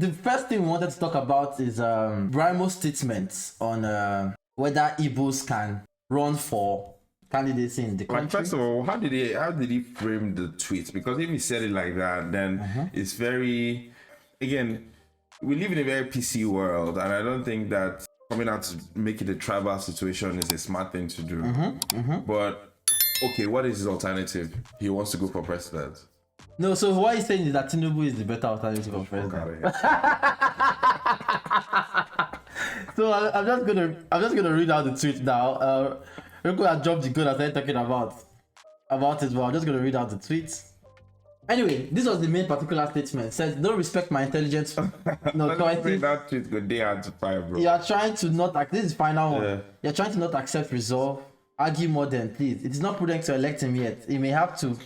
The first thing we wanted to talk about is Brymo's statements on whether Igbos can run for candidacy in the country. Like, first of all, how did he frame the tweet? Because if he said it like that, then it's very, again, we live in a very PC world, and I don't think that coming out to make it a tribal situation is a smart thing to do. But okay, what is his alternative? He wants to go for president. No, so what he's saying is that Tinubu is the better alternative for president. So I'm just gonna read out the tweet now. We're gonna jump the gun and start talking about it, but I'm just gonna read out the tweet. Anyway, this was the main particular statement. It says, "Don't respect my intelligence." No, that tweet go day hard to find, bro. You are trying to not this is final one. You're trying to not accept resolve, argue more than please. It is not prudent to elect him yet. He may have to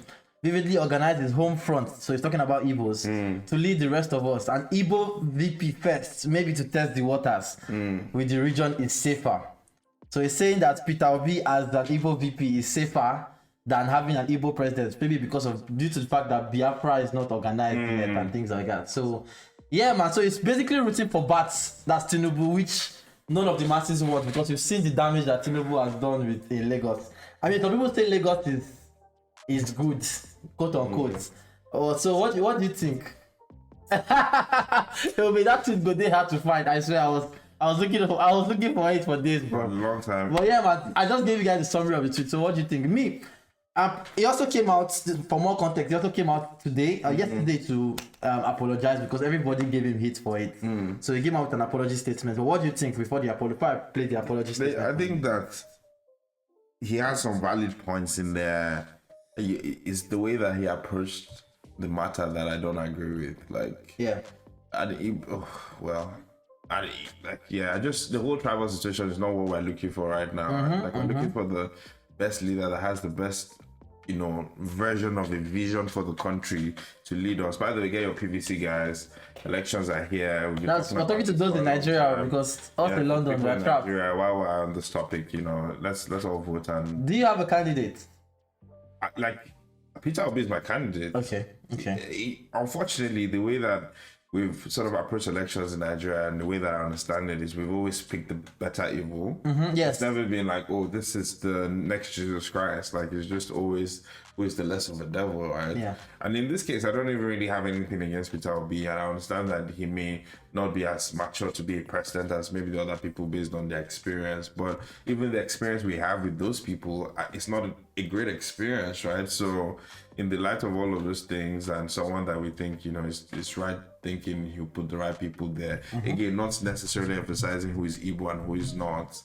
vividly organize his home front. So he's talking about Igbos to lead the rest of us. An Igbo VP first, maybe to test the waters with the region is safer. So he's saying that Peter Obi as that Igbo VP is safer than having an Igbo president, maybe due to the fact that Biafra is not organized yet and things like that. So yeah, man. So it's basically rooting for Bats. That's Tinubu, which none of the masses want, because we've seen the damage that Tinubu has done with Lagos. I mean, some people say Lagos is good, quote unquote. So what do you think? It will be that tweet go they hard to find. I swear I was looking for it for days, bro. For a long time. But yeah, man, I just gave you guys the summary of the tweet. So what do you think? He also came out, for more context, he also came out today, yesterday to apologize because everybody gave him hate for it. So he came out with an apology statement. But what do you think before I play the apology statement? I think that he has some valid points in there. It's the way that he approached the matter that I don't agree with. Like, yeah. The whole tribal situation is not what we're looking for right now. We're looking for the best leader that has the best, version of a vision for the country to lead us. By the way, get your PVC, guys. Elections are here. We're talking to those in Nigeria because us in London we're trapped. While we're on this topic, let's all vote. And do you have a candidate? Peter Obi is my candidate. Okay. Unfortunately, the way that we've sort of approached elections in Nigeria, and the way that I understand it is we've always picked the better evil. Yes. It's never been like, oh, this is the next Jesus Christ. Like, it's just always the less of a devil, right? Yeah. And in this case, I don't even really have anything against Peter Obi, and I understand that he may not be as mature to be a president as maybe the other people based on their experience. But even the experience we have with those people, it's not a great experience, right? So in the light of all of those things, and someone that we think, is right thinking, he'll put the right people there. Again, not necessarily emphasizing who is Igbo and who is not.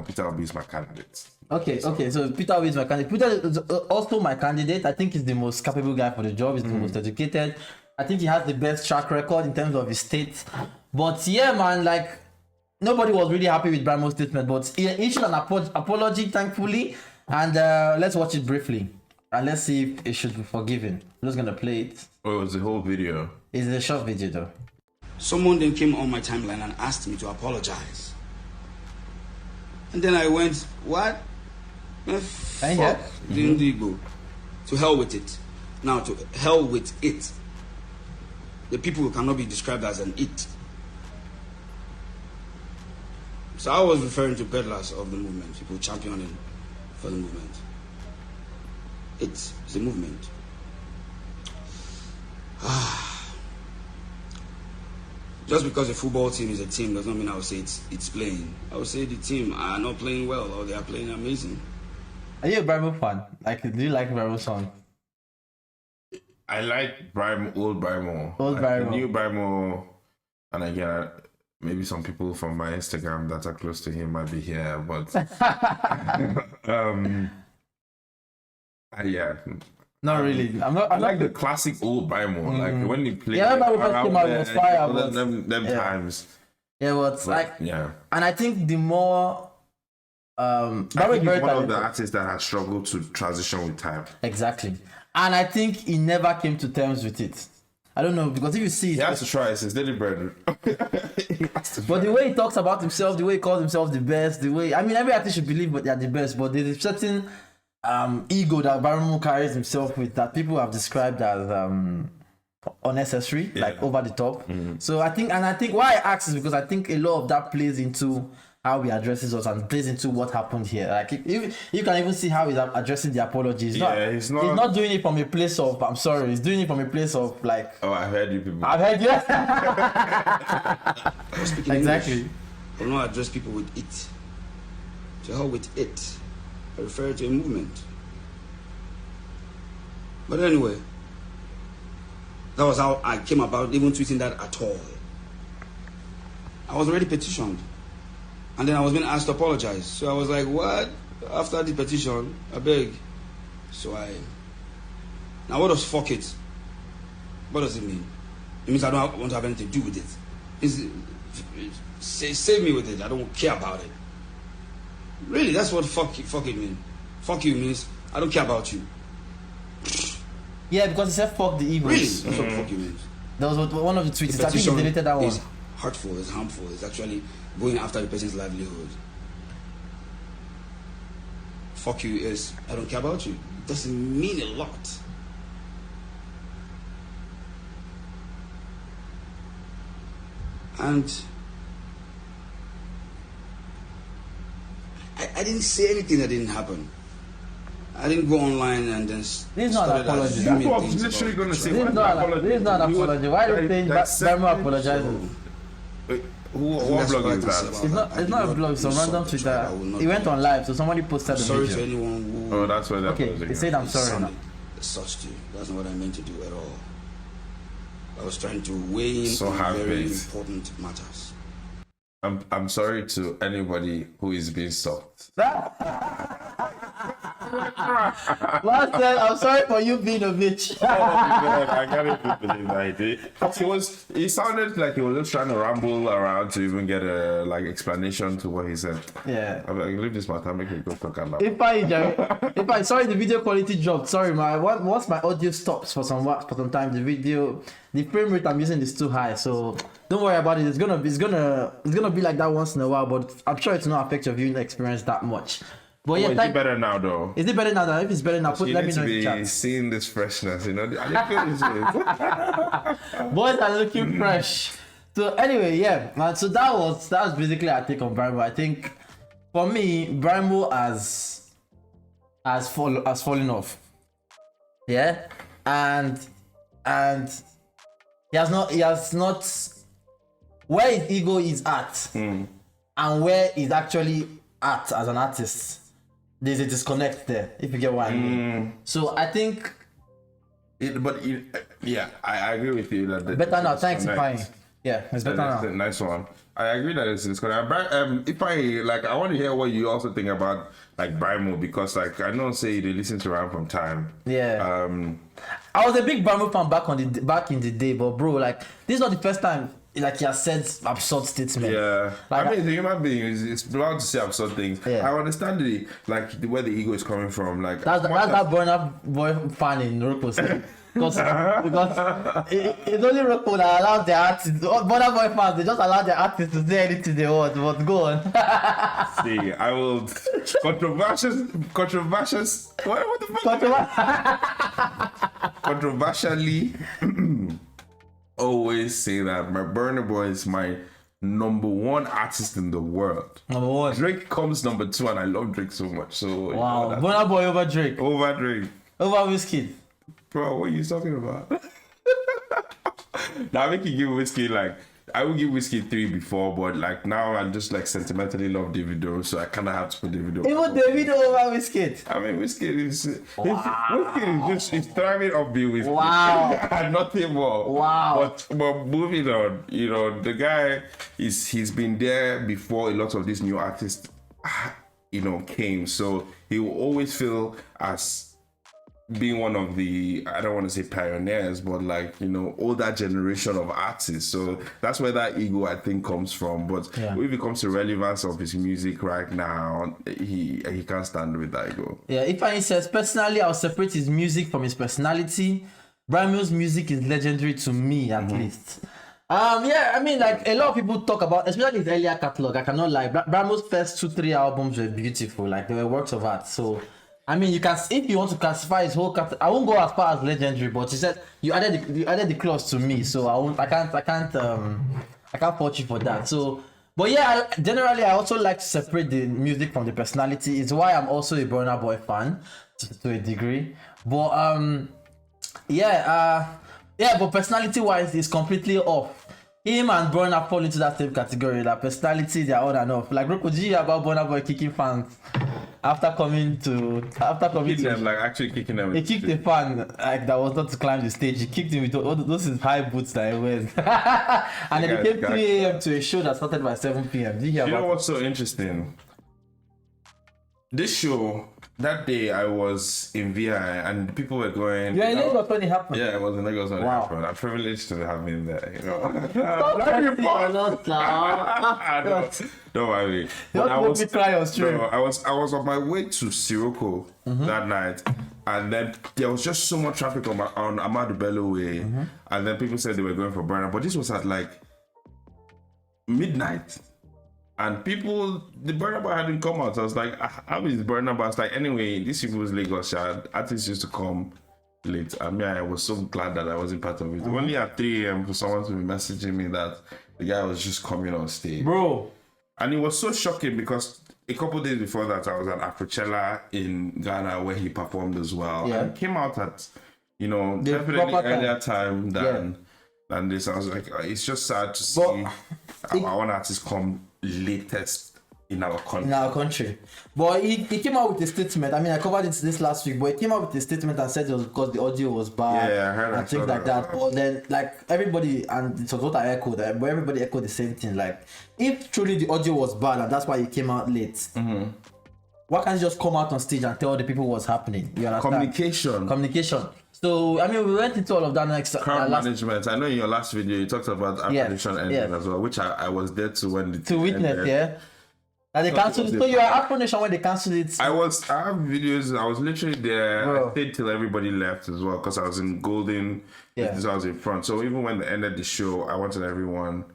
Peter Obi is my candidate. Okay, so Peter Obi is my candidate. Peter is also my candidate. I think he's the most capable guy for the job. He's the most educated. I think he has the best track record in terms of his state. But yeah, man, nobody was really happy with Brymo's statement. But he issued an apology, thankfully. And let's watch it briefly. And let's see if it should be forgiven. I'm just going to play it. Oh, it was the whole video. It's a short video, though. Someone then came on my timeline and asked me to apologize. And then I went, what? Fuck the Igbo. To hell with it. Now, to hell with it. The people cannot be described as an it. So I was referring to peddlers of the movement, people championing for the movement. It's a movement. Just because a football team is a team does not mean I would say it's playing. I would say the team are not playing well or they are playing amazing. Are you a Brymo fan? Do you like Brymo song? I like Brymo, old Brymo. Brymo. New Brymo. And again, maybe some people from my Instagram that are close to him might be here, but yeah. Not really. I like the classic old Brymo, like when he played. Yeah, Brymo first came out was fire. Them times. Yeah, but yeah. And I think the more I think he's one of the artists that has struggled to transition with time. Exactly. And I think he never came to terms with it. I don't know, because if you see... He has to try it since daily bread. But the way he talks about himself, the way he calls himself the best, every artist should believe that they're the best, but there's a certain ego that Brymo carries himself with that people have described as unnecessary, like over the top. So I think why I ask is because I think a lot of that plays into how he addresses us and plays into what happened here. Like if you can even see how he's addressing the apologies. He's not doing it from a place of I'm sorry. He's doing it from a place of like, oh, I heard you people. I've heard you. Exactly. I will not address people with it. To hell with it. I refer to a movement. But anyway, that was how I came about even tweeting that at all. I was already petitioned. And then I was being asked to apologize. So I was like, what? After the petition, I beg. Now what does fuck it? What does it mean? It means I don't want to have anything to do with it. Save me with it. I don't care about it. Really, that's what fuck it means. Fuck you means I don't care about you. Yeah, because he said fuck the Igbos. Really? That's what fuck you means. That was one of the tweets. The I think he deleted that one. It's hurtful, it's harmful, it's actually going after the person's livelihood. Fuck you is I don't care about you. It doesn't mean a lot. And I didn't say anything that didn't happen. I didn't go online and then. This is not an apology. That's what I was literally going to say. This is not an apology. Why are you saying Brymo apologizing? What blog is that? It's not a blog, it's a random Twitter. He went on live, so somebody posted the video. Sorry to anyone who. Oh, that's why that. Okay, he said I'm sorry now. Such to you. That's not what I meant to do at all. I was trying to weigh in So on very happy. important matters. I'm sorry to anybody who is being soft. Last said, I'm sorry for you being a bitch. I can't even believe that he did. He sounded like he was just trying to ramble around to even get a explanation to what he said. Yeah. I'm like, leave this matter, make me go talk about. If I sorry, the video quality dropped. Sorry, once my audio stops for some time, the frame rate I'm using is too high. So don't worry about it. It's gonna be like that once in a while, but I'm sure it will not affect your viewing experience that much. But yeah, is it better now though? Is it better now? If it's better now, let me know in the chat. Seeing this freshness, I didn't feel this way. Boys are looking fresh. So anyway, yeah, man. So that was basically our take on Brymo. I think for me, Brymo has fallen off. Yeah, and he has not where his ego is at and where he's actually at as an artist. There's a disconnect there, if you get what I mean. So I think I agree with you that better now. Thanks, Ifeanyi. Yeah, it's better now. Nice one. I agree that it's disconnect. If I want to hear what you also think about Brymo, because I know say they listen to Ram from time. Yeah. I was a big Brymo fan back in the day, but bro, this is not the first time he has said absurd statements. Yeah. The human being is allowed to say absurd things. Yeah. I understand where the ego is coming from. That's that Burna Boy fan in Roko State. Because it's only Roko that allows their artists, Burna Boy fans, they just allow their artists to say anything they want, but go on. See, I will what the fuck? Controversially always say that my Burna Boy is my number one artist in the world. Number one. Drake comes number two, and I love Drake so much. So wow, Burna Boy over Drake. Over Drake. Over Whiskey. Bro, what are you talking about? Now I make you give Whiskey I would give Whiskey 3 before, but now I just sentimentally love Davido, so I kind of have to put Davido. Even Davido over Whiskey. I mean, Whiskey is it's thriving off being Whiskey. Wow. And nothing more. Wow. But moving on, the guy he's been there before a lot of these new artists, came. So he will always feel as being one of the, I don't want to say pioneers, but older generation of artists. So that's where that ego I think comes from. But if it comes to relevance of his music right now, he can't stand with that ego. Yeah, Ifeanyi says, personally, I'll separate his music from his personality. Brymo's music is legendary to me, at least. A lot of people talk about, especially his earlier catalog. I cannot lie. Brymo's first 2-3 albums were beautiful. They were works of art. So I mean, you can, if you want to classify his whole I won't go as far as legendary, but you said you added the clause to me, so I can't fault you for that. So, but yeah, generally I also like to separate the music from the personality. It's why I'm also a Burna Boy fan to a degree. But but personality wise, it's completely off. Him and Burna fall into that same category. Like personality, they're on and off. Like, did you hear about Burna Boy kicking fans after coming to them, like actually kicking them? He kicked a fan like that was not to climb the stage. He kicked him with all those his high boots that he wears. And then he came 3 a.m. to a show that started by 7 p.m. Did you hear about know what's so interesting? This show, that day I was in VI and people were going. Yeah, in Lagos when it happened. Yeah, it was in Lagos when it happened. I'm privileged to have been there, you know. Don't worry. I was cry on stream. No, I was on my way to Sirocco that night, and then there was just so much traffic on Ahmadu Bello Way, and then people said they were going for Burna, but this was at like midnight. And the Burna Boy hadn't come out. So I was like, how is Burna Boy? I was like, anyway, this was Lagos. Artists used to come late. I mean, I was so glad that I wasn't part of it. Only at 3 a.m. for someone to be messaging me that the guy was just coming on stage. Bro. And it was so shocking because a couple days before that, I was at Afrochella in Ghana where he performed as well. Yeah. And came out at, definitely earlier time than this. I was like, it's just sad to see our own artists come latest in our country. But he came out with a statement. I mean, I covered this last week, but he came out with a statement and said it was because the audio was bad. Yeah, I heard and things like that. But then, like, everybody, and it was what I echoed, but everybody echoed the same thing. Like, if truly the audio was bad and that's why he came out late, why can't you just come out on stage and tell the people what's happening? You understand? Communication. So, I mean, we went into all of that next. Crowd management. I know in your last video you talked about Afro ending as well, which I was there to when the to witness, ended. Yeah. And they cancelled it. So you are Afro Nation when they cancelled it. I have videos. I was literally there. Bro. I stayed till everybody left as well because I was in Golden. Yeah. I was in front. So even when they ended the show, I wanted everyone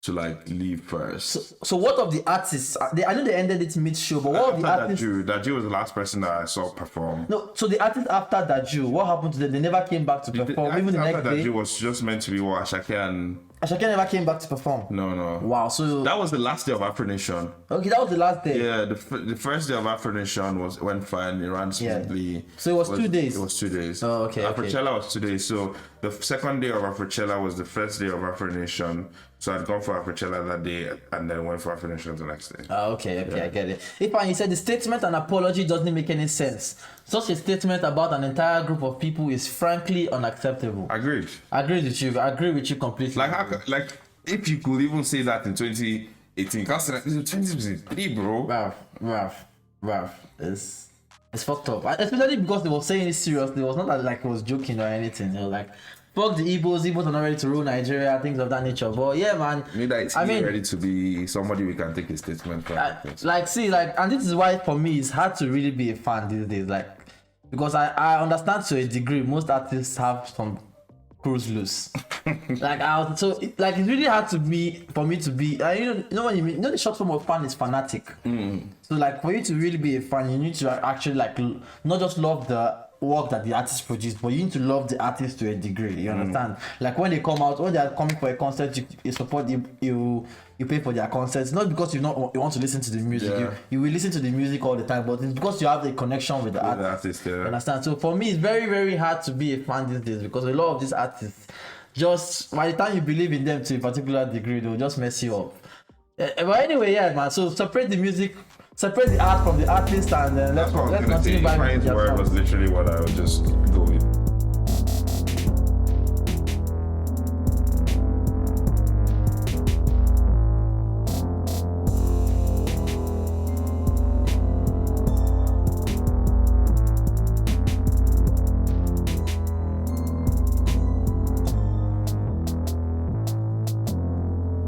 to like leave first. So what of the artists? I know they ended it mid-show, but what of the artists? Daju was the last person that I saw perform. No, so the artists after Daju, what happened to them? They never came back to perform. Even the next day. Daju was just meant to be what Ashake and. Ashake never came back to perform. No. Wow. So that was the last day of Afro Nation. Okay, that was the last day. Yeah, the first day of Afro Nation went fine. It ran smoothly. Yeah. So it was 2 days. It was 2 days. Oh, okay. Afrochella was 2 days. So the second day of Afrochella was the first day of Afro Nation. So I'd gone for Afrochella that day and then went for Afro Nation the next day. Okay, yeah. I get it. He said the statement and apology doesn't make any sense. Such a statement about an entire group of people is frankly unacceptable. Agreed. I agree with you completely. Like if you could even say that in 2018, because this is 2023, bro. Ralph. It's fucked up. Especially because they were saying it seriously. It was not like it was joking or anything. They were like, fuck the Igbos are not ready to rule Nigeria, things of that nature. But yeah, man. I mean, ready to be somebody we can take a statement from. And this is why for me it's hard to really be a fan these days. Like, because I understand to a degree most artists have some cruise loose. It's really hard for me to be. You know what you mean? You know the short form of fan is fanatic. So like for you to really be a fan, you need to actually like not just love the work that the artist produced, but you need to love the artist to a degree. You understand? Like when they come out, when they are coming for a concert, you support you pay for their concerts, not because you want to listen to the music. Yeah. You will listen to the music all the time, but it's because you have a connection with the artist. You understand? So for me, it's very, very hard to be a fan these days because a lot of these artists, just by the time you believe in them to a particular degree, they'll just mess you up. But anyway, yeah, man. So separate the music, separate the art from the artist, and then let's continue. Word was literally what I would just go